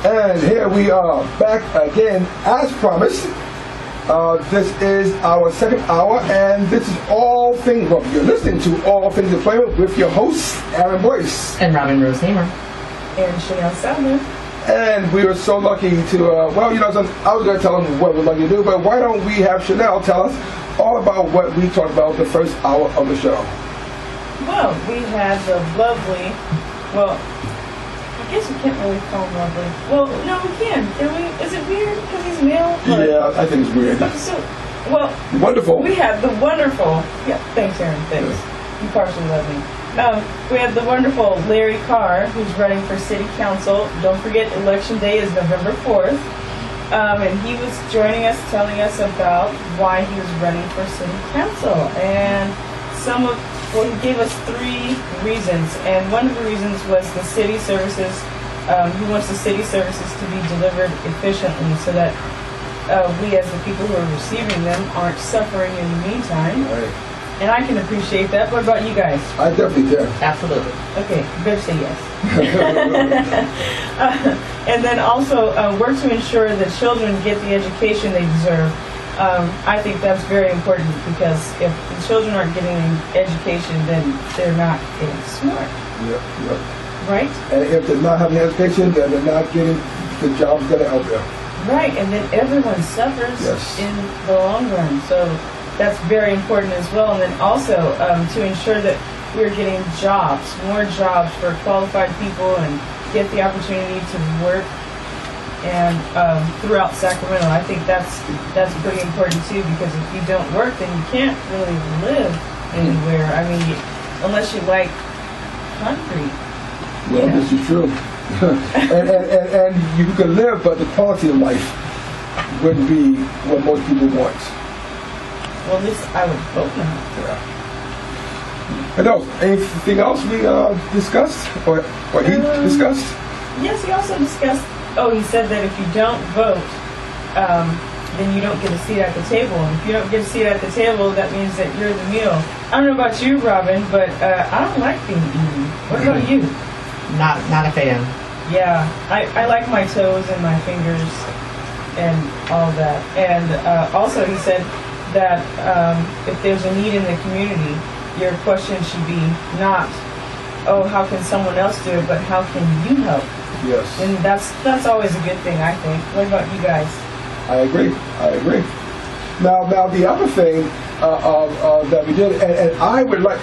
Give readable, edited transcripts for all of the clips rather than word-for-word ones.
And here we are back again as promised. This is our second hour, and this is all things, well, you're listening to All Things Employment with your hosts, Aaron Boyce. And Rose-Haymer. And Chanel Salmon. And we were so lucky to, I was going to tell them what we're lucky to do, but why don't we have Chanel tell us all about what we talked about the first hour of the show? Well, we had the lovely, I guess we can't really call him lovely. Well, no, we can. Can we? Is it weird because he's male? Yeah, I think it's weird. Wonderful. We have the wonderful. Yeah, thanks, Aaron. Thanks. You partially love me. We have the wonderful Larry Carr, who's running for City Council. Don't forget, Election Day is November 4th. And he was joining us, telling us about why he was running for City Council. And he gave us 3 reasons. And one of the reasons was the city services. He wants the city services to be delivered efficiently so that we, as the people who are receiving them, aren't suffering in the meantime. Right. And I can appreciate that. What about you guys? I definitely can. Absolutely. Okay, better say yes. And then also work to ensure that children get the education they deserve. I think that's very important because if the children aren't getting an education, then they're not getting smart. Yep. Right? And if they're not having education, then they're not getting the jobs that are out there. Right, and then everyone suffers in the long run. So that's very important as well. And then also to ensure that we're getting jobs, more jobs for qualified people and get the opportunity to work and throughout Sacramento. I think that's pretty important too, because if you don't work, then you can't really live anywhere. I mean, unless you like concrete. Well, this is true. and you can live, but the quality of life wouldn't be what most people want. Well, at least I would hope not. Yeah. And anything else we discussed, or he discussed? Yes, he also discussed. He said that if you don't vote, then you don't get a seat at the table. And if you don't get a seat at the table, that means that you're the meal. I don't know about you, Robin, but I don't like being eaten. What about you? Not a fan. Yeah, I like my toes and my fingers and all that. And also he said that if there's a need in the community, your question should be not, how can someone else do it, but how can you help? Yes. And that's always a good thing, I think. What about you guys? I agree. Now the other thing that we did, and I would like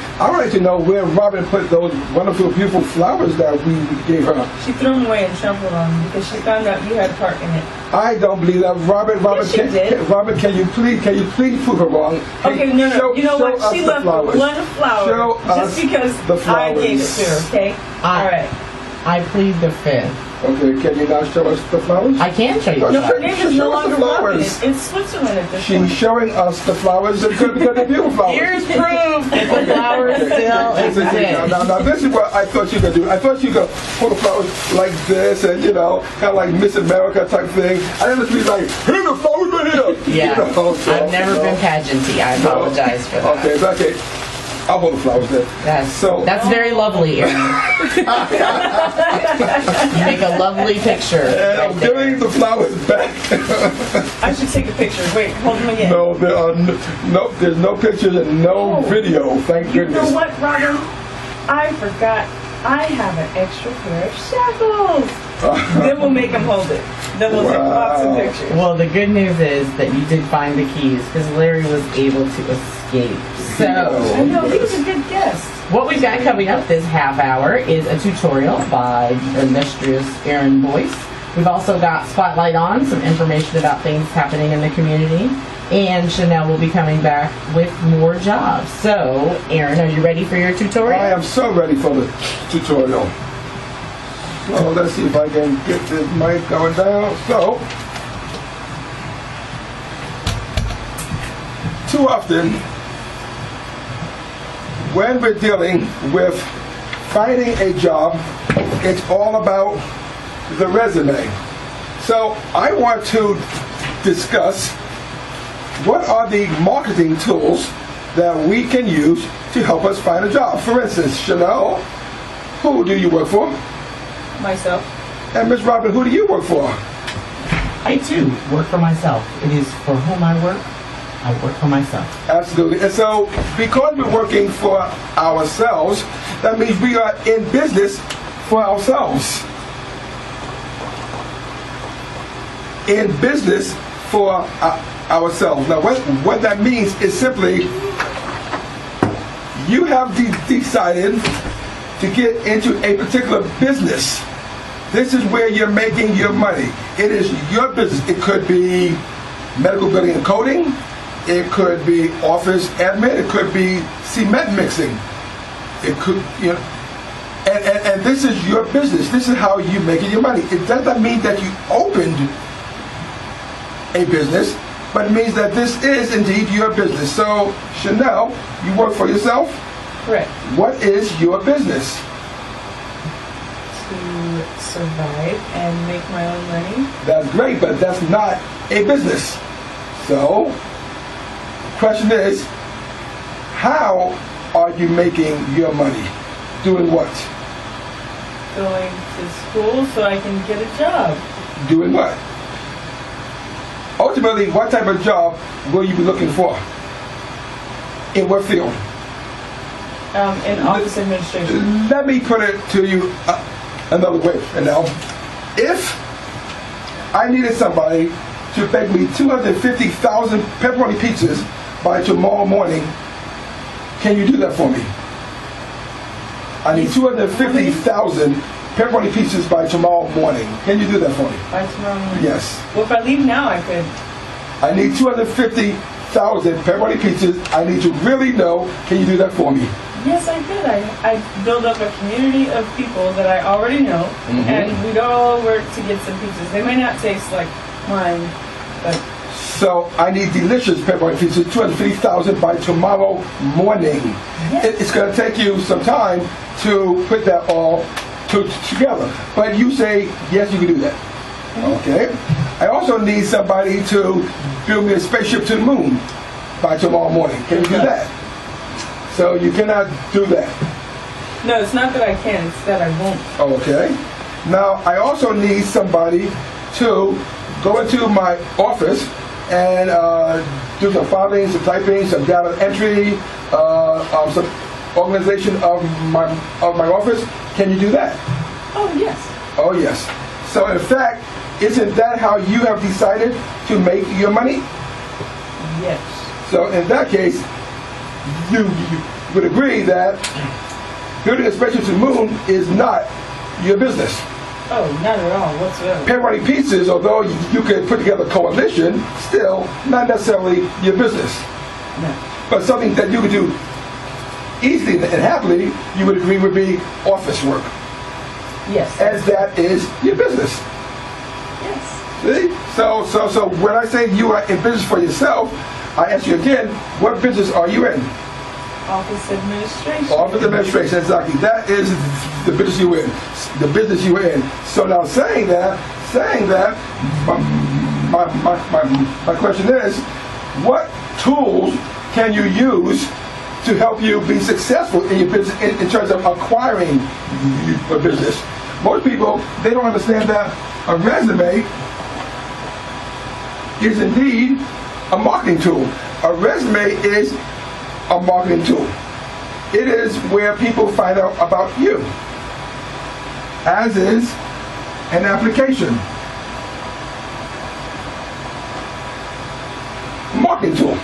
to know where Robin put those wonderful, beautiful flowers that we gave her. She threw them away and trampled on them because she found out you had a part in it. I don't believe that, Robin. Robin, can you please prove her wrong? Okay, no. You know what? She left one flower just because I gave it to her. Okay. All right. I plead the fifth. Okay, can you not show us the flowers? I can show you the flowers. No, she's no showing us the flowers. It's Switzerland at this point. She's showing us the flowers because they're beautiful flowers. Here's proof that the flowers still exist. Now, this is what I thought you could do. I thought you could hold the flowers like this and, kind of like Miss America type thing. I didn't be like, here the flowers are here. Yeah, I've never been pageanty. I apologize for that. Okay. I'll hold the flowers there. That's very lovely, Aaron. You make a lovely picture. And I'm giving the flowers back. I should take a picture. Wait, hold them again. No, there's no pictures and no video. Thank goodness. You know what, Robin? I forgot. I have an extra pair of shackles. Then we'll make him hold it. Then we'll take lots of pictures. Well, the good news is that you did find the keys because Larry was able to escape. So, I know, he was a good guest. What we've got coming up this half hour is a tutorial by illustrious Aaron Boyce. We've also got Spotlight On, some information about things happening in the community. And Chanel will be coming back with more jobs. So, Aaron, are you ready for your tutorial? I am so ready for the tutorial. So, let's see if I can get this mic going down. So, too often, when we're dealing with finding a job, it's all about the resume. So, I want to discuss what are the marketing tools that we can use to help us find a job. For instance, Chanel, who do you work for? Myself. And Ms. Robin, who do you work for? I too work for myself. It is for whom I work for myself. Absolutely. And so, because we're working for ourselves, that means we are in business for ourselves. In business for ourselves. Now, what that means is simply you have decided to get into a particular business. This is where you're making your money. It is your business. It could be medical billing and coding. It could be office admin. It could be cement mixing. It could, and this is your business. This is how you're making your money. It does not mean that you opened a business, but it means that this is indeed your business. So, Chanel, you work for yourself? Correct. What is your business? To survive and make my own money. That's great, but that's not a business. So, the question is, how are you making your money? Doing what? Going to school so I can get a job. Doing what? Ultimately, what type of job will you be looking for? In what field? In office administration. Let me put it to you another way. And now, if I needed somebody to bake me 250,000 pepperoni pizzas by tomorrow morning, can you do that for me? I need 250,000 pepperoni pizzas by tomorrow morning. Can you do that for me? By tomorrow morning? Yes. Well, if I leave now, I could. I need 250,000 pepperoni pizzas. I need to really know, can you do that for me? Yes, I could. I build up a community of people that I already know, and we'd all work to get some pizzas. They may not taste like mine, but... So I need delicious pepperoni pizzas, 250,000 by tomorrow morning. Yes. It's going to take you some time to put that all together. But you say, yes, you can do that. Okay. I also need somebody to build me a spaceship to the moon by tomorrow morning. Can you do that? So you cannot do that. No, it's not that I can, it's that I won't. Okay. Now, I also need somebody to go into my office and do some filing, some typing, some data entry, some organization of my office. Can you do that? Oh, yes. Oh, yes. So, in fact, isn't that how you have decided to make your money? Yes. So, in that case, you would agree that building a spaceship to the moon is not your business. Oh, not at all whatsoever. Pepperoni pizzas, although you could put together a coalition, still not necessarily your business. No. But something that you could do easily and happily, you would agree would be office work. Yes. As that is your business. Yes. See? So when I say you are in business for yourself, I ask you again, what business are you in? Office administration. Office administration, exactly. That is the business you're in. The business you're in. So now saying that, my question is, what tools can you use to help you be successful in your business in terms of acquiring a business? Most people, they don't understand that a resume is indeed a marketing tool. A resume is a marketing tool. It is where people find out about you, as is an application. Marketing tool.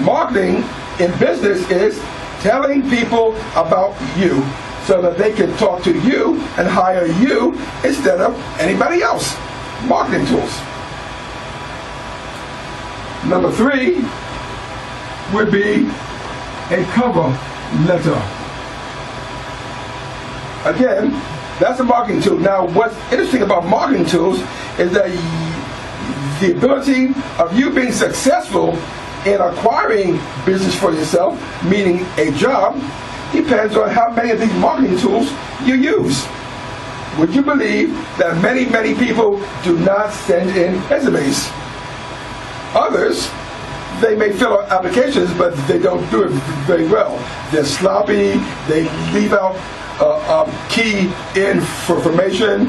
Marketing in business is telling people about you so that they can talk to you and hire you instead of anybody else. Marketing tools. Number 3 would be a cover letter. Again, that's a marketing tool. Now, what's interesting about marketing tools is that the ability of you being successful in acquiring business for yourself, meaning a job, depends on how many of these marketing tools you use. Would you believe that many people do not send in resumes? Others, they may fill out applications, but they don't do it very well. They're sloppy, they leave out key information,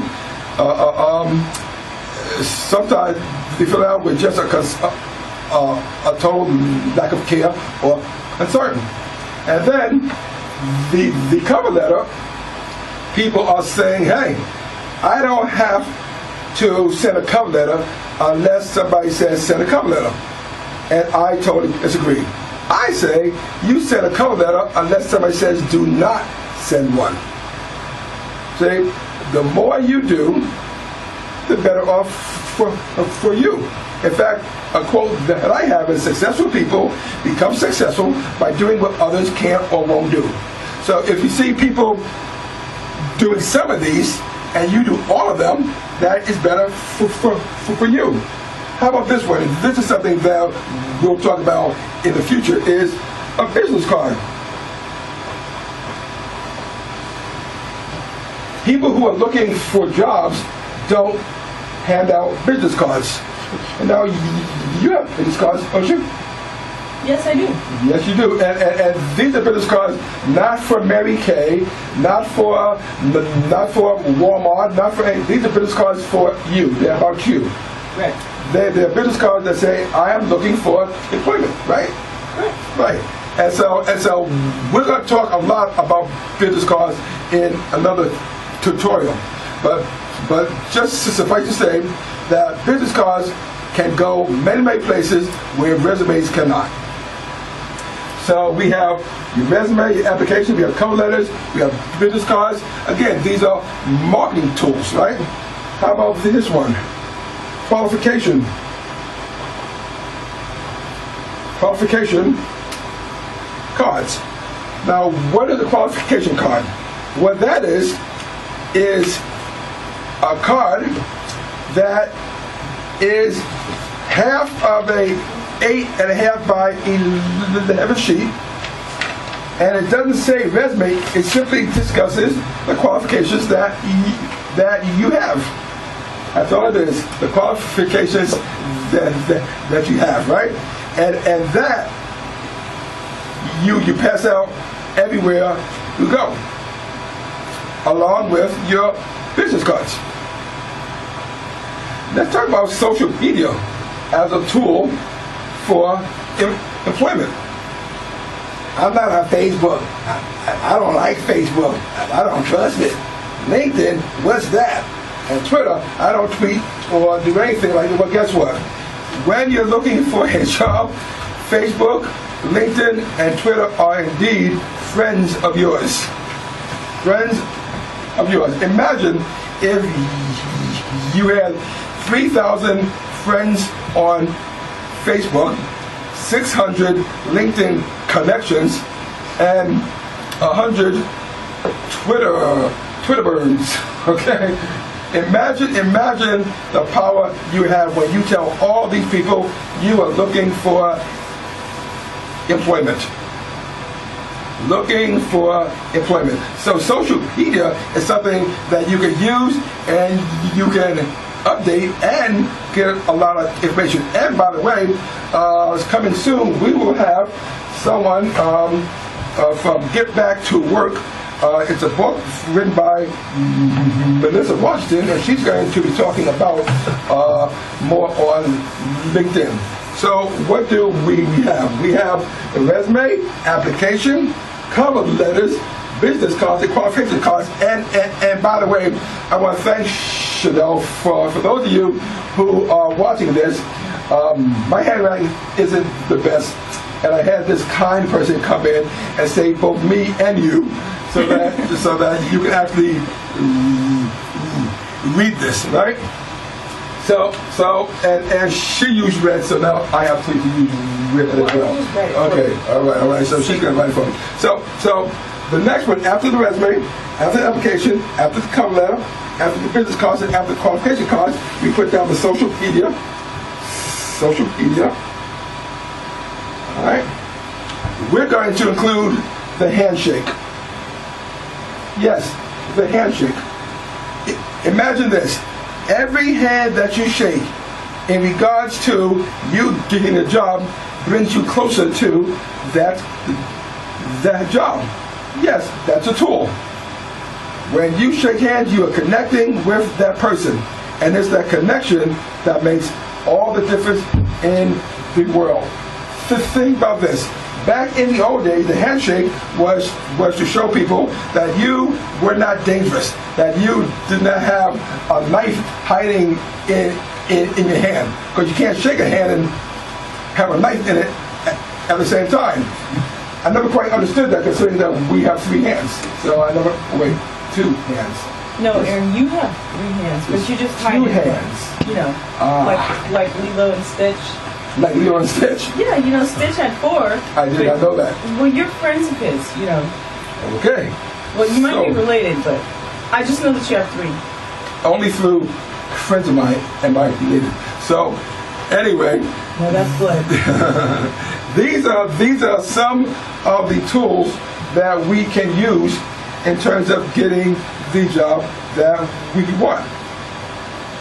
sometimes they fill out with just a total lack of care or concern. And then the cover letter, people are saying, hey, I don't have to send a cover letter unless somebody says send a cover letter. And I totally disagree. I say you send a cover letter unless somebody says do not send one. See, the more you do, the better off for you. In fact, a quote that I have is successful people become successful by doing what others can't or won't do. So if you see people doing some of these and you do all of them, that is better for you. How about this one? This is something that we'll talk about in the future, is a business card. People who are looking for jobs don't hand out business cards. And now you have business cards, don't you? Yes, I do. Yes, you do. And these are business cards not for Mary Kay, not for Walmart, not for any. These are business cards for you. They're about you. Right. They're business cards that say, I am looking for employment, right? Right. And so we're going to talk a lot about business cards in another tutorial. But just suffice to say that business cards can go many, many places where resumes cannot. So we have your resume, your application, we have cover letters, we have business cards. Again, these are marketing tools, right? How about this one? Qualification cards. Now, what is a qualification card? What that is a card that is half of a 8.5 by 11 sheet, and it doesn't say resume. It simply discusses the qualifications that you have. That's all it is. The qualifications that you have, right? And that you pass out everywhere you go, along with your business cards. Let's talk about social media as a tool for employment. I'm not on Facebook. I don't like Facebook. I don't trust it. LinkedIn, what's that? And Twitter, I don't tweet or do anything like that. Well, guess what? When you're looking for a job, Facebook, LinkedIn, and Twitter are indeed friends of yours. Friends of yours. Imagine if you had 3,000 friends on Facebook, 600 LinkedIn connections, and 100 Twitter burns. Okay? Imagine the power you have when you tell all these people you are looking for employment. Looking for employment. So social media is something that you can use and you can update and get a lot of information. And by the way, coming soon, we will have someone from Get Back to Work. It's a book written by Melissa Washington, and she's going to be talking about more on LinkedIn. So what do we have? We have the resume, application, cover letters, business cards, and qualification cards. And by the way, I want to thank Chanel for those of you who are watching this. My handwriting isn't the best, and I had this kind person come in and say both me and you, so that you can actually read this, right? So and she used red, so now I have to use red as well. Okay, all right. So she's gonna write it for me. So the next one, after the resume, after the application, after the cover letter, after the business cards, and after the qualification cards, we put down the social media. Social media. All right. We're going to include the handshake. Yes, the handshake. Imagine this. Every hand that you shake in regards to you getting a job brings you closer to that job. Yes, that's a tool. When you shake hands, you are connecting with that person. And it's that connection that makes all the difference in the world. Think about this. Back in the old days, the handshake was to show people that you were not dangerous, that you did not have a knife hiding in your hand. Because you can't shake a hand and have a knife in it at the same time. I never quite understood that, considering that we have 3 hands. So I never, wait, 2 hands. No, Aaron, you have 3 hands, but you just hide 2 it. hands. You know, like Lilo and Stitch. Like Lilo and Stitch? Yeah, you know, Stitch had 4. I did not know that. Well, you're friends of his, you know. Okay. Well, you might be related, but I just know that you have 3. Only through friends of mine am I related. So, anyway. No, that's blood. These are some of the tools that we can use in terms of getting the job that we want.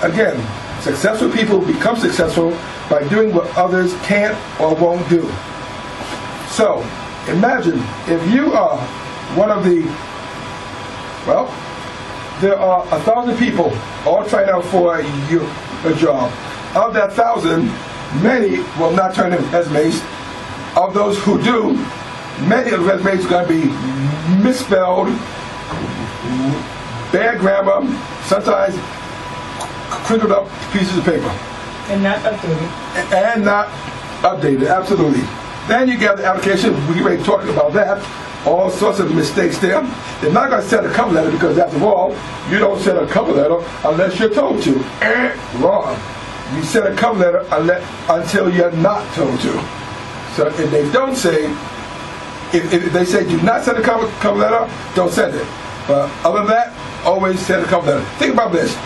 Again, successful people become successful by doing what others can't or won't do. So, imagine if you are one of the, well, there are 1,000 people all trying out for a job. Of that 1,000, many will not turn in resumes. Of those who do, many of the resumes are going to be misspelled, bad grammar, sometimes crinkled up pieces of paper. And not updated. And not updated, absolutely. Then you get the application, we already talked about that. All sorts of mistakes there. They're not going to send a cover letter because, after all, you don't send a cover letter unless you're told to. Wrong. You send a cover letter until you're not told to. So if they don't say, if they say do not send a cover letter, don't send it. But other than that, always send a cover letter. Think about this.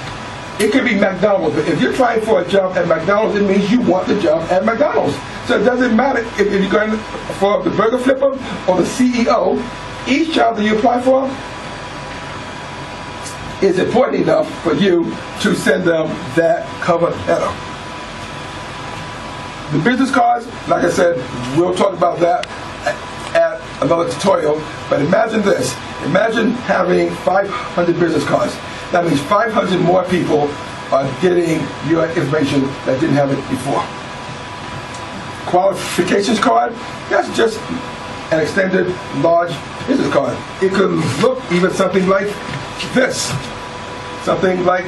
It could be McDonald's, but if you're trying for a job at McDonald's, it means you want the job at McDonald's. So it doesn't matter if you're going for the burger flipper or the CEO. Each job that you apply for is important enough for you to send them that cover letter. The business cards, like I said, we'll talk about that at another tutorial. But imagine this. Imagine having 500 business cards. That means 500 more people are getting your information that didn't have it before. Qualifications card, that's just an extended large business card. It could look even something like this. Something like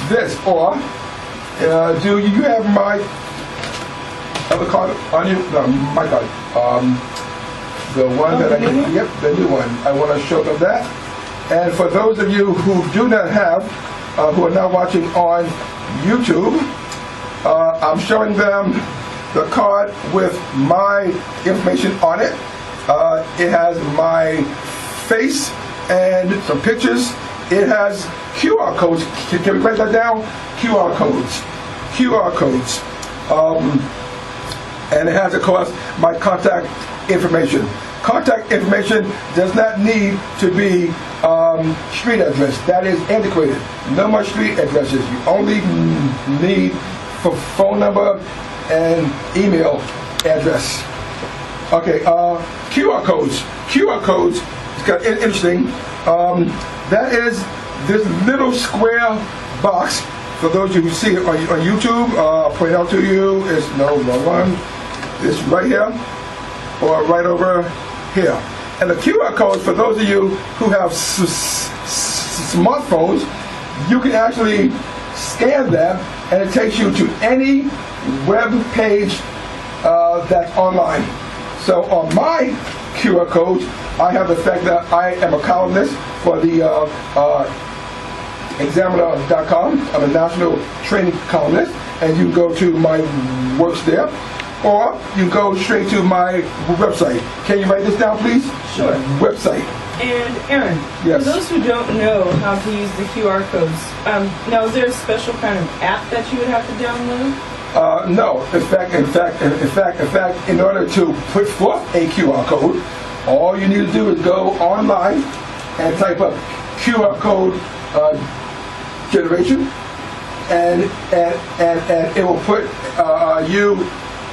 this. Or, do you have my other card on you? No, my card. The one that I get, yep, the new one. I want to show them that. And for those of you who do not have, who are now watching on YouTube, I'm showing them the card with my information on it. It has my face and some pictures. It has QR codes. Can we write that down? QR codes. QR codes. And it has, of course, my contact information. Contact information does not need to be street address. That is antiquated. No more street addresses. You only need for phone number and email address. Okay, QR codes. QR codes, it's kind of interesting. That is this little square box. For those of you who see it on YouTube, I'll point it out to you. It's no wrong one. It's right here or right over here. And the QR code, for those of you who have smartphones, you can actually scan that and it takes you to any web page that's online. So on my QR code, I have the fact that I am a columnist for the Examiner.com. I'm a national training columnist, and you can go to my works there. Or you go straight to my website. Can you write this down, please? Sure. Website. And Aaron, yes. For those who don't know how to use the QR codes, now is there a special kind of app that you would have to download? No. In fact, in order to put forth a QR code, all you need to do is go online and type up QR code generation, and it will put you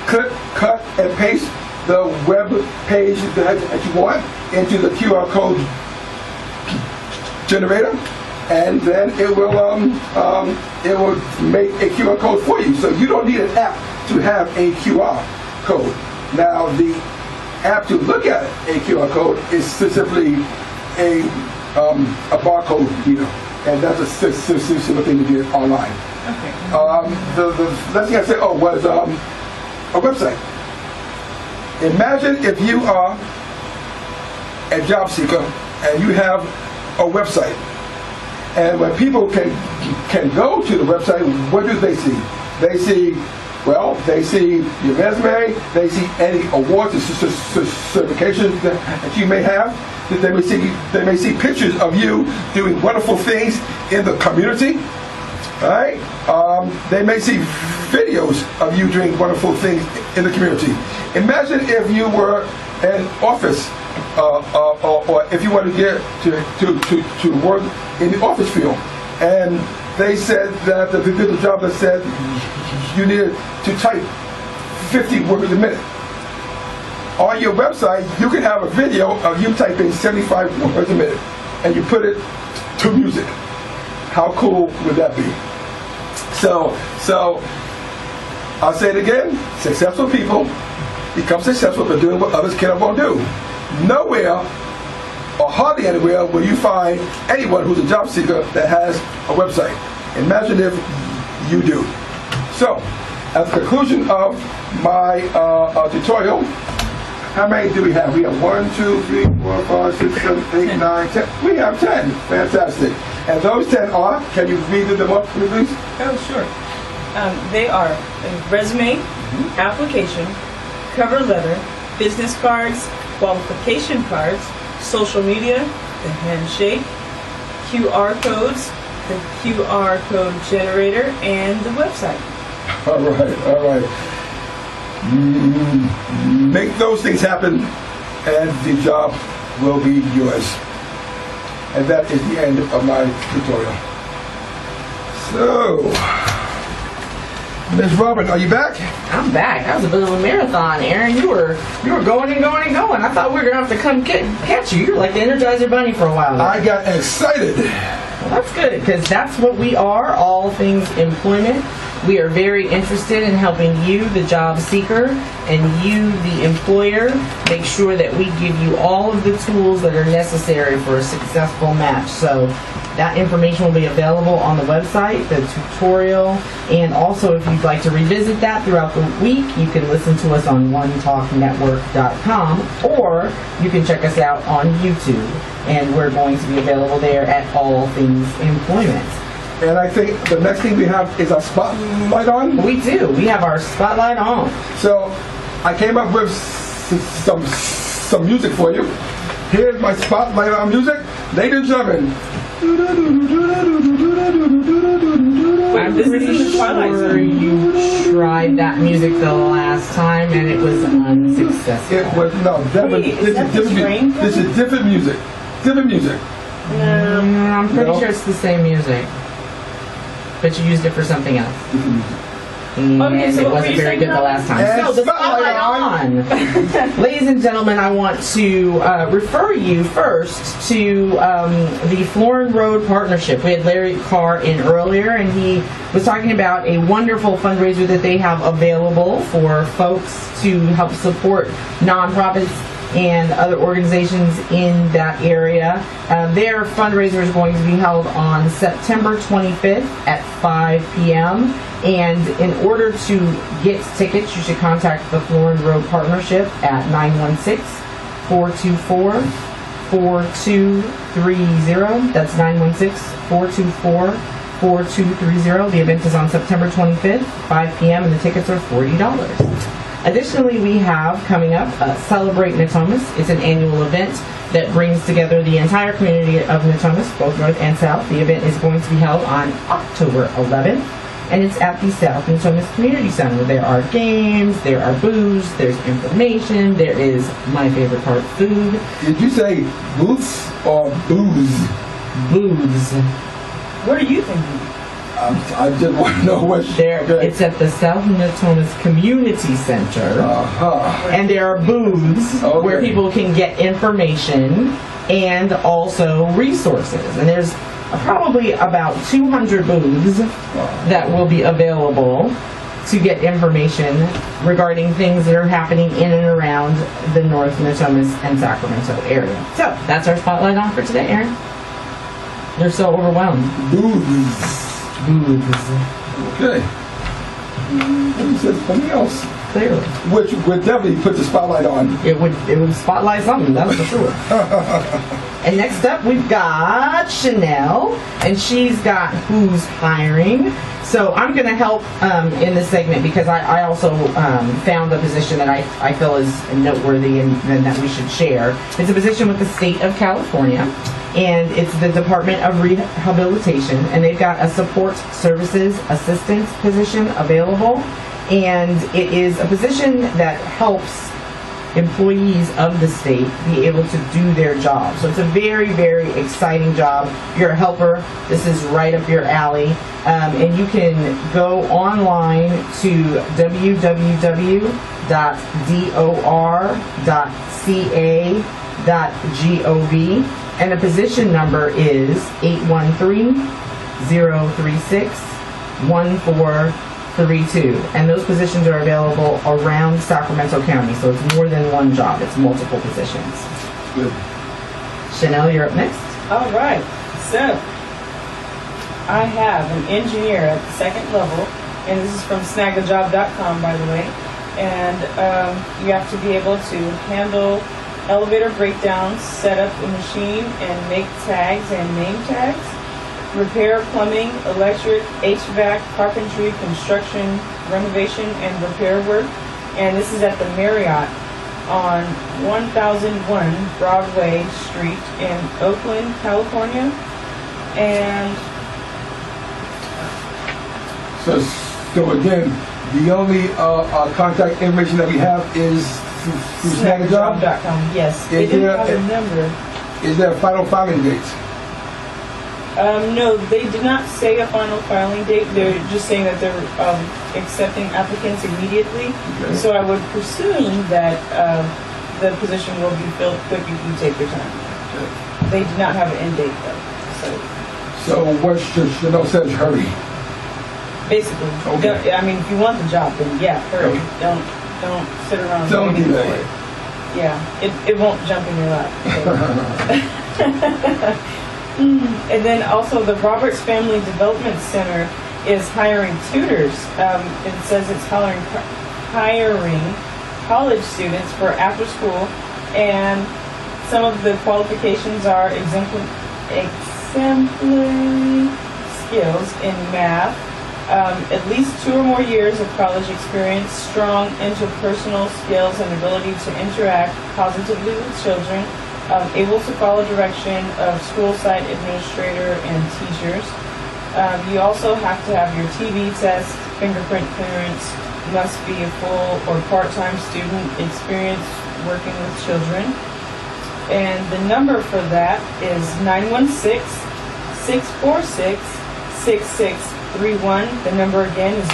cut and paste the web page that you want into the QR code generator, and then it will make a QR code for you. So you don't need an app to have a QR code. Now the app to look at a QR code is specifically a barcode reader, and that's a simple thing to get online. Okay. The last thing I said was a website. Imagine if you are a job seeker and you have a website, and when people can go to the website, what do they see? They see your resume, they see any awards and certifications that you may have. They may see pictures of you doing wonderful things in the community. All right? They may see videos of you doing wonderful things in the community. Imagine if you were an office, or if you wanted to get to work in the office field, and they said that the job that said you needed to type 50 words a minute. On your website, you can have a video of you typing 75 words a minute, and you put it to music. How cool would that be? So I'll say it again, successful people become successful by doing what others can or won't do. Nowhere, or hardly anywhere, will you find anyone who's a job seeker that has a website. Imagine if you do. So, at the conclusion of my tutorial, how many do we have? We have 1, 2, 3, 4, 5, 6, 7, 8, 9, 10. We have 10. Fantastic. And those 10 are, can you read them up, please? Oh, sure. They are a resume, application, cover letter, business cards, qualification cards, social media, the handshake, QR codes, the QR code generator, and the website. All right. Make those things happen, and the job will be yours. And that is the end of my tutorial. So, Ms. Robin, are you back? I'm back. That was a bit of a marathon, Aaron. You were going and going and going. I thought we were going to have to come catch you. You're like the Energizer Bunny for a while now. I got excited. Well, that's good, because that's what we are, all things employment. We are very interested in helping you, the job seeker, and you, the employer, make sure that we give you all of the tools that are necessary for a successful match. So that information will be available on the website, the tutorial, and also if you'd like to revisit that throughout the week, you can listen to us on onetalknetwork.com, or you can check us out on YouTube, and we're going to be available there at All Things Employment. And I think the next thing we have is our spotlight on. We do. We have our spotlight on. So I came up with some music for you. Here's my spotlight on music. Ladies and gentlemen. I'm pretty sure you tried that music the last time and it was unsuccessful. It was this is different music. Different music. I'm pretty sure it's the same music, but you used it for something else. Okay, so it wasn't very good the last time. And So the spotlight on. Ladies and gentlemen, I want to refer you first to the Florin Road Partnership. We had Larry Carr in earlier, and he was talking about a wonderful fundraiser that they have available for folks to help support nonprofits and other organizations in that area. Their fundraiser is going to be held on September 25th at 5 p.m. And in order to get tickets, you should contact the Florin Road Partnership at 916-424-4230. That's 916-424-4230. The event is on September 25th, 5 p.m. and the tickets are $40. Additionally, we have coming up Celebrate Natomas. It's an annual event that brings together the entire community of Natomas, both North and South. The event is going to be held on October 11th, and it's at the South Natomas Community Center. There are games, there are booths, there's information, there is my favorite part, food. Did you say booths or booze? Booths. What are you thinking? I just want to know what. It's at the South Natomas Community Center, and there are booths where people can get information and also resources. And there's probably about 200 booths that will be available to get information regarding things that are happening in and around the North Natomas and Sacramento area. So that's our spotlight on for today, Aaron. They're so overwhelmed. Booths. Okay. You said something else, Clearly. which would definitely put the spotlight on. It would spotlight something, that's for sure. And next up, we've got Chanel, and she's got Who's Hiring. So I'm going to help in this segment because I also found a position that I feel is noteworthy and that we should share. It's a position with the state of California, and it's the Department of Rehabilitation, and they've got a support services assistant position available, and it is a position that helps employees of the state be able to do their job. So it's a very, very exciting job. If you're a helper, this is right up your alley. And you can go online to www.dor.ca.gov, and the position number is 813-036-1432. And those positions are available around Sacramento County, so it's more than one job, it's multiple positions. Good. Chanel, you're up next. All right. So, I have an engineer at the second level, and this is from snagajob.com, by the way. And you have to be able to handle elevator breakdowns, set up a machine, and make tags and name tags. Repair plumbing, electric, HVAC, carpentry, construction, renovation, and repair work. And this is at the Marriott on 1001 Broadway Street in Oakland, California. And So again, the only contact information that we have is through Snagajob. snagajob.com. Yes. They Is didn't there have a number. Is there a final filing date? No, they did not say a final filing date. They're just saying that they're accepting applicants immediately. Okay. So I would presume that the position will be filled quick if you take your time. Okay. They did not have an end date though. So what Chanel says, hurry. Basically, Okay. I mean, if you want the job, then yeah, hurry. Okay. Don't sit around. Don't waiting delay. for it. Yeah, it won't jump in your lap. And then also the Roberts Family Development Center is hiring tutors. It says it's hiring college students for after school, and some of the qualifications are exemplary skills in math, at least 2 or more years of college experience, strong interpersonal skills and ability to interact positively with children, able to follow direction of school site administrator and teachers. You also have to have your TB test, fingerprint clearance, must be a full or part-time student experience working with children. And the number for that is 916-646-6631. The number again is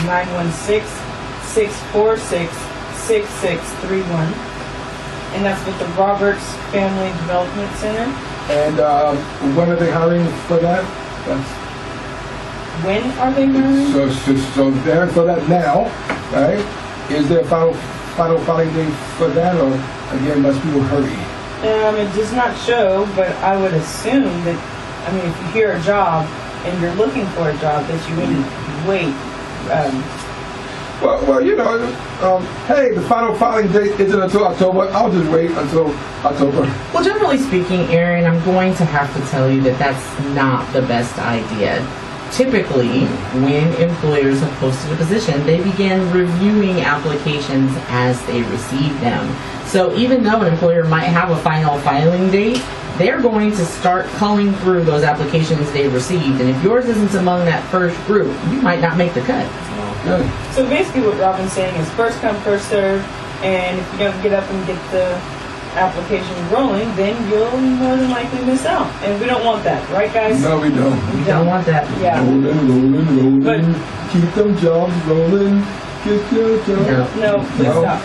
916-646-6631. And that's with the Roberts Family Development Center. And when are they hiring for that? When are they hiring? So they're for that now, right? Is there a final filing date for that, or again, must people hurry? It does not show, but I would assume that, I mean, if you hear a job and you're looking for a job, that you wouldn't wait. Well, you know, hey, the final filing date isn't until October. I'll just wait until October. Well, generally speaking, Aaron, I'm going to have to tell you that that's not the best idea. Typically, when employers have posted a position, they begin reviewing applications as they receive them. So even though an employer might have a final filing date, they're going to start culling through those applications they received. And if yours isn't among that first group, you might not make the cut. Good. So basically what Robin's saying is first come, first serve, and if you don't get up and get the application rolling, then you'll more than likely miss out. And we don't want that, right guys? No, we don't. We don't want that. Yeah. Rolling. But- Keep them jobs rolling. Get your job. No, please stop.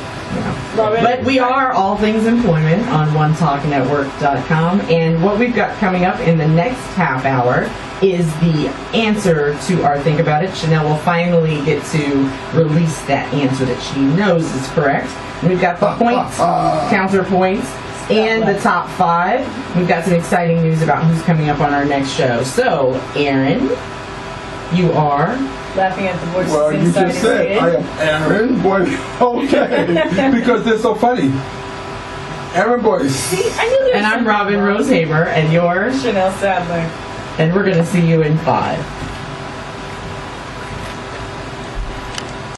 Robin? But we are All Things Employment on onetalknetwork.com, and what we've got coming up in the next half hour is the answer to our Think About It. Chanel will finally get to release that answer that she knows is correct. And we've got the points, counterpoints, and the top 5. We've got some exciting news about who's coming up on our next show. So, Aaron, you are... Laughing at the voices Well, you inside just his said, head. I am Aaron Boyce. Okay. Because they're so funny. Aaron Boyce. See, I knew there was And I'm something Robin wrong. Rose-Haymer, and you're... Chanel Sadler. And we're going to see you in 5.